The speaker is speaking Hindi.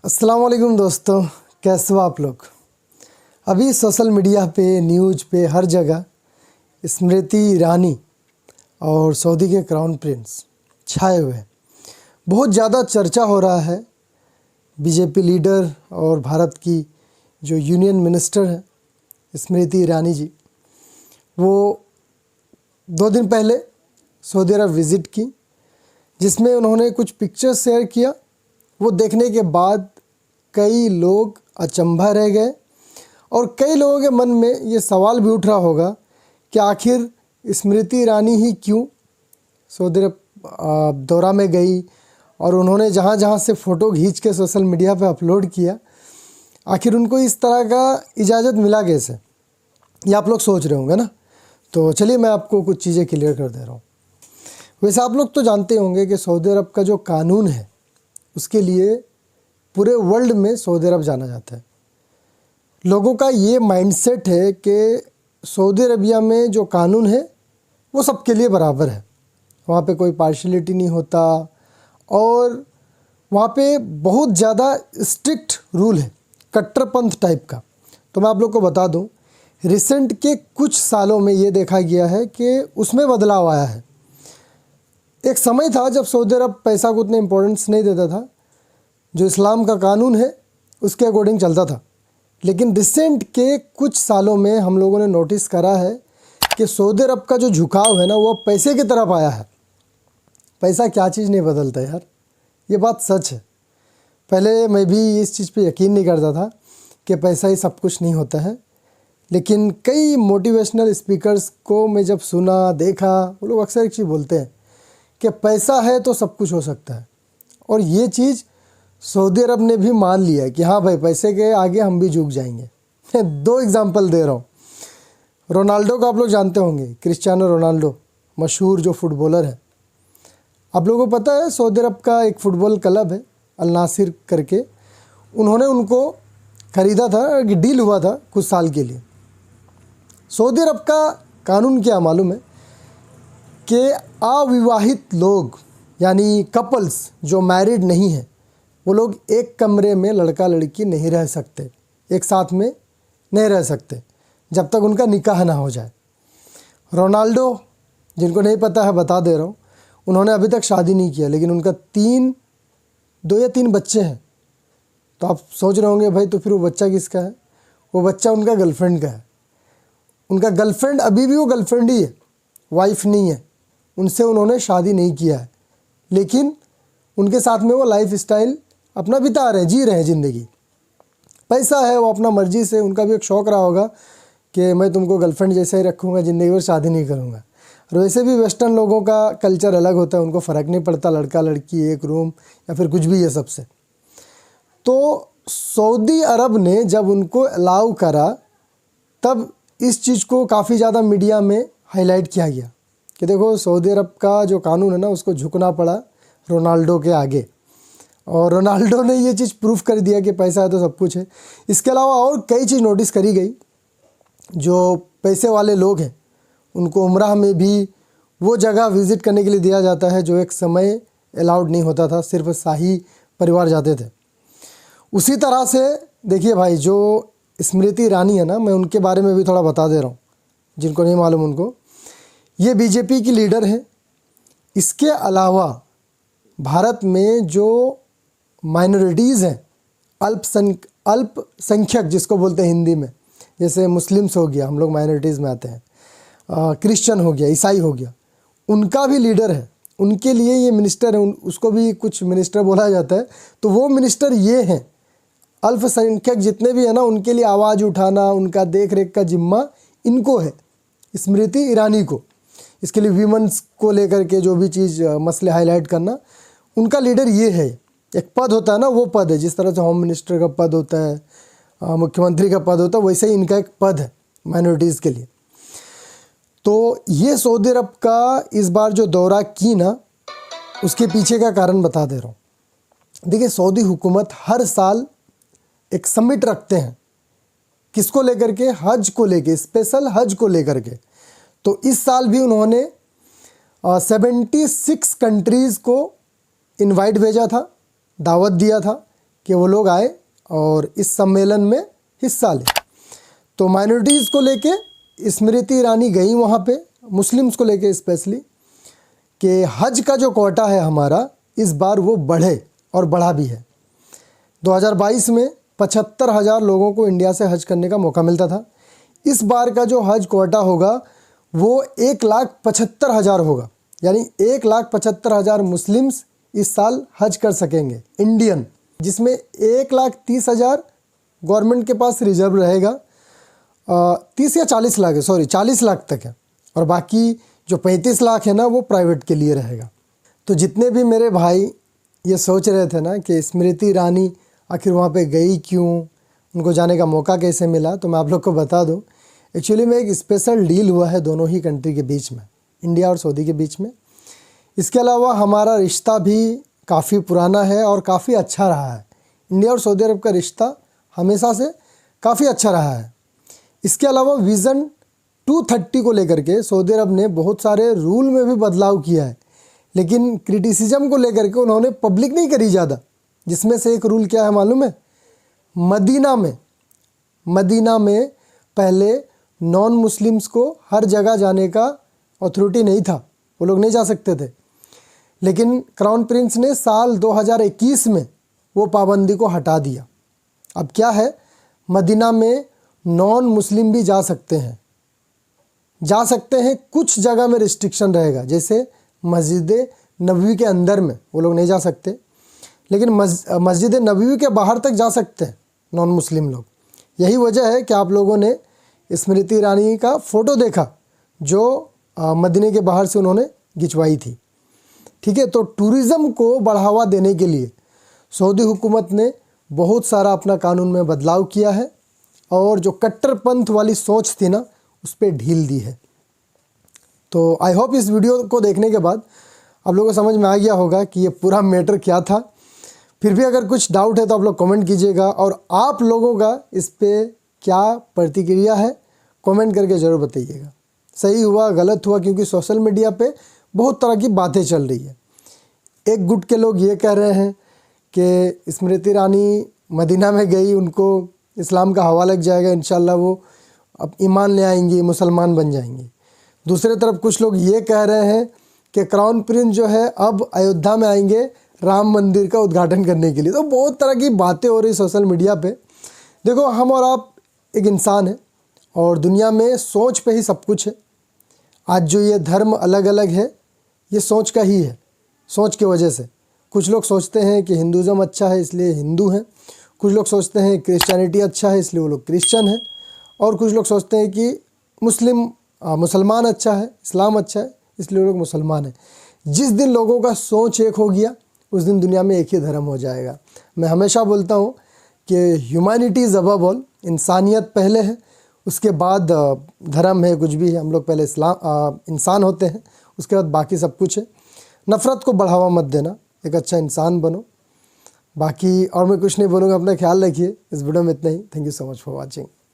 अस्सलाम वालेकुम दोस्तों, कैसे हो आप लोग। अभी सोशल मीडिया पे, न्यूज़ पे, हर जगह स्मृति ईरानी और सऊदी के क्राउन प्रिंस छाए हुए हैं। बहुत ज़्यादा चर्चा हो रहा है। बीजेपी लीडर और भारत की जो यूनियन मिनिस्टर है स्मृति ईरानी जी, वो 2 दिन पहले सऊदी अरब विज़िट की, जिसमें उन्होंने कुछ पिक्चर्स शेयर किया। वो देखने के बाद कई लोग अचंभा रह गए और कई लोगों के मन में ये सवाल भी उठ रहा होगा कि आखिर स्मृति ईरानी ही क्यों सऊदी अरब दौरा में गई और उन्होंने जहाँ जहाँ से फ़ोटो खींच के सोशल मीडिया पे अपलोड किया, आखिर उनको इस तरह का इजाज़त मिला कैसे, ये आप लोग सोच रहे होंगे ना। तो चलिए मैं आपको कुछ चीज़ें क्लियर कर दे रहा हूँ। वैसे आप लोग तो जानते होंगे कि सऊदी अरब का जो कानून है उसके लिए पूरे वर्ल्ड में सऊदी अरब जाना जाता है। लोगों का ये माइंडसेट है कि सऊदी अरबिया में जो कानून है वो सबके लिए बराबर है, वहाँ पे कोई पार्शलिटी नहीं होता और वहाँ पे बहुत ज़्यादा स्ट्रिक्ट रूल है, कट्टरपंथ टाइप का। तो मैं आप लोग को बता दूं, रिसेंट के कुछ सालों में ये देखा गया है कि उसमें बदलाव आया है। एक समय था जब सऊदी अरब पैसा को उतने इम्पोर्टेंस नहीं देता था, जो इस्लाम का कानून है उसके अकॉर्डिंग चलता था। लेकिन रिसेंट के कुछ सालों में हम लोगों ने नोटिस करा है कि सऊदी अरब का जो झुकाव है ना, वो पैसे की तरफ आया है। पैसा क्या चीज़ नहीं बदलता यार, ये बात सच है। पहले मैं भी इस चीज़ पे यकीन नहीं करता था कि पैसा ही सब कुछ नहीं होता है, लेकिन कई मोटिवेशनल स्पीकर्स को मैं जब सुना, देखा, वो लोग अक्सर एक चीज़ बोलते हैं कि पैसा है तो सब कुछ हो सकता है। और ये चीज़ सऊदी अरब ने भी मान लिया कि हाँ भाई, पैसे के आगे हम भी झुक जाएंगे। मैं 2 एग्जांपल दे रहा हूँ। रोनाल्डो को आप लोग जानते होंगे, क्रिस्टियानो रोनाल्डो, मशहूर जो फुटबॉलर है। आप लोगों को पता है सऊदी अरब का एक फ़ुटबॉल क्लब है अल नासिर करके, उन्होंने उनको ख़रीदा था, डील हुआ था कुछ साल के लिए। सऊदी अरब का कानून क्या मालूम है कि अविवाहित लोग यानी कपल्स जो मैरिड नहीं हैं, वो लोग एक कमरे में लड़का लड़की नहीं रह सकते, एक साथ में नहीं रह सकते जब तक उनका निकाह ना हो जाए। रोनाल्डो, जिनको नहीं पता है बता दे रहा हूँ, उन्होंने अभी तक शादी नहीं किया, लेकिन उनका 2 या 3 बच्चे हैं। तो आप सोच रहे होंगे भाई तो फिर वो बच्चा किसका है। वो बच्चा उनका गर्लफ्रेंड का है। उनका गर्लफ्रेंड अभी भी वो गर्लफ्रेंड ही है, वाइफ नहीं है। उनसे उन्होंने शादी नहीं किया है, लेकिन उनके साथ में वो लाइफ स्टाइल अपना बिता रहे हैं, जी रहे हैं ज़िंदगी। पैसा है, वो अपना मर्जी से, उनका भी एक शौक़ रहा होगा कि मैं तुमको गर्लफ्रेंड जैसे ही रखूँगा, ज़िंदगी भर शादी नहीं करूँगा। और वैसे भी वेस्टर्न लोगों का कल्चर अलग होता है, उनको फ़र्क नहीं पड़ता लड़का लड़की एक रूम या फिर कुछ भी ये सबसे। तो सऊदी अरब ने जब उनको अलाउ करा, तब इस चीज़ को काफ़ी ज़्यादा मीडिया में हाईलाइट किया गया कि देखो सऊदी अरब का जो कानून है ना, उसको झुकना पड़ा रोनाल्डो के आगे। और रोनाल्डो ने ये चीज़ प्रूफ कर दिया कि पैसा है तो सब कुछ है। इसके अलावा और कई चीज़ नोटिस करी गई। जो पैसे वाले लोग हैं उनको उम्राह में भी वो जगह विज़िट करने के लिए दिया जाता है जो एक समय अलाउड नहीं होता था, सिर्फ शाही परिवार जाते थे। उसी तरह से देखिए भाई, जो स्मृति ईरानी है ना, मैं उनके बारे में भी थोड़ा बता दे रहा हूँ जिनको नहीं मालूम उनको। ये बीजेपी की लीडर है। इसके अलावा भारत में जो माइनॉरिटीज़ हैं, अल्पसंख्यक जिसको बोलते हैं हिंदी में, जैसे मुस्लिम्स हो गया, हम लोग माइनॉरिटीज़ में आते हैं, क्रिश्चियन हो गया, ईसाई हो गया, उनका भी लीडर है। उनके लिए ये मिनिस्टर है, उसको भी कुछ मिनिस्टर बोला जाता है। तो वो मिनिस्टर ये हैं, अल्पसंख्यक जितने भी हैं ना, उनके लिए आवाज़ उठाना, उनका देख रेख का जिम्मा इनको है, स्मृति ईरानी को। इसके लिए वीमेंस को लेकर के जो भी चीज़ मसले हाईलाइट करना, उनका लीडर ये है। एक पद होता है ना, वो पद है, जिस तरह से होम मिनिस्टर का पद होता है, मुख्यमंत्री का पद होता है, वैसे ही इनका एक पद है माइनॉरिटीज़ के लिए। तो ये सऊदी अरब का इस बार जो दौरा की ना, उसके पीछे का कारण बता दे रहा हूँ। देखिए, सऊदी हुकूमत हर साल एक समिट रखते हैं, किसको लेकर के, हज को लेके, स्पेशल हज को लेकर के। तो इस साल भी उन्होंने 76 कंट्रीज़ को इनवाइट भेजा था, दावत दिया था कि वो लोग आए और इस सम्मेलन में हिस्सा लें। तो माइनॉरिटीज़ को लेके स्मृति ईरानी गई वहाँ पे, मुस्लिम्स को लेके स्पेशली, कि हज का जो कोटा है हमारा इस बार वो बढ़े, और बढ़ा भी है। 2022 में 75,000 लोगों को इंडिया से हज करने का मौका मिलता था। इस बार का जो हज कोटा होगा वो 1,75,000 होगा, यानी 1,75,000 मुस्लिम्स इस साल हज कर सकेंगे इंडियन, जिसमें 1,30,000 गवर्नमेंट के पास रिजर्व रहेगा। 30 या 40 लाख है, सॉरी 40 लाख तक है, और बाकी जो 35 लाख है ना वो प्राइवेट के लिए रहेगा। तो जितने भी मेरे भाई ये सोच रहे थे ना कि स्मृति ईरानी आखिर वहाँ पे गई क्यों, उनको जाने का मौका कैसे मिला, तो मैं आप लोग को बता दूं, एक्चुअली में एक स्पेशल डील हुआ है दोनों ही कंट्री के बीच में, इंडिया और सऊदी के बीच में। इसके अलावा हमारा रिश्ता भी काफ़ी पुराना है और काफ़ी अच्छा रहा है। इंडिया और सऊदी अरब का रिश्ता हमेशा से काफ़ी अच्छा रहा है। इसके अलावा विज़न 230 को लेकर के सऊदी अरब ने बहुत सारे रूल में भी बदलाव किया है, लेकिन क्रिटिसिज्म को लेकर के उन्होंने पब्लिक नहीं करी ज़्यादा। जिसमें से एक रूल क्या है मालूम है? मदीना में पहले नॉन मुस्लिम्स को हर जगह जाने का अथॉरिटी नहीं था, वो लोग नहीं जा सकते थे। लेकिन क्राउन प्रिंस ने साल 2021 में वो पाबंदी को हटा दिया। अब क्या है, मदीना में नॉन मुस्लिम भी जा सकते हैं, कुछ जगह में रिस्ट्रिक्शन रहेगा, जैसे मस्जिद नबवी के अंदर में वो लोग नहीं जा सकते, लेकिन मस्जिद नबवी के बाहर तक जा सकते हैं नॉन मुस्लिम लोग। यही वजह है कि आप लोगों ने स्मृति ईरानी का फ़ोटो देखा जो मदीने के बाहर से उन्होंने खिंचवाई थी। ठीक है, तो टूरिज़्म को बढ़ावा देने के लिए सऊदी हुकूमत ने बहुत सारा अपना कानून में बदलाव किया है, और जो कट्टरपंथ वाली सोच थी ना उस पर ढील दी है। तो आई होप इस वीडियो को देखने के बाद आप लोगों को समझ में आ गया होगा कि ये पूरा मैटर क्या था। फिर भी अगर कुछ डाउट है तो आप लोग कमेंट कीजिएगा, और आप लोगों का इस पे क्या प्रतिक्रिया है कमेंट करके ज़रूर बताइएगा। सही हुआ गलत हुआ, क्योंकि सोशल मीडिया पे बहुत तरह की बातें चल रही है। एक गुट के लोग ये कह रहे हैं कि स्मृति ईरानी मदीना में गई, उनको इस्लाम का हवा लग जाएगा, इंशाल्लाह वो अब ईमान ले आएंगी, मुसलमान बन जाएंगी। दूसरी तरफ कुछ लोग ये कह रहे हैं कि क्राउन प्रिंस जो है अब अयोध्या में आएंगे राम मंदिर का उद्घाटन करने के लिए। तो बहुत तरह की बातें हो रही सोशल मीडिया पे। देखो, हम और आप एक इंसान है, और दुनिया में सोच पे ही सब कुछ है। आज जो ये धर्म अलग अलग है, ये सोच का ही है, सोच की वजह से। कुछ लोग सोचते हैं कि हिंदुज़म अच्छा है इसलिए हिंदू हैं, कुछ लोग सोचते हैं क्रिश्चियनिटी अच्छा है इसलिए वो लोग क्रिश्चियन हैं, और कुछ लोग सोचते हैं कि मुसलमान अच्छा है, इस्लाम अच्छा है इसलिए वो लोग मुसलमान हैं। जिस दिन लोगों का सोच एक हो गया उस दिन दुनिया में एक ही धर्म हो जाएगा। मैं हमेशा बोलता हूँ कि ह्यूमैनिटी इज़ अबव ऑल, इंसानियत पहले है, उसके बाद धर्म है, कुछ भी है। हम लोग पहले इंसान होते हैं, उसके बाद बाकी सब कुछ है। नफ़रत को बढ़ावा मत देना, एक अच्छा इंसान बनो। बाकी और मैं कुछ नहीं बोलूँगा, अपना ख्याल रखिए। इस वीडियो में इतना ही। Thank you so much for watching.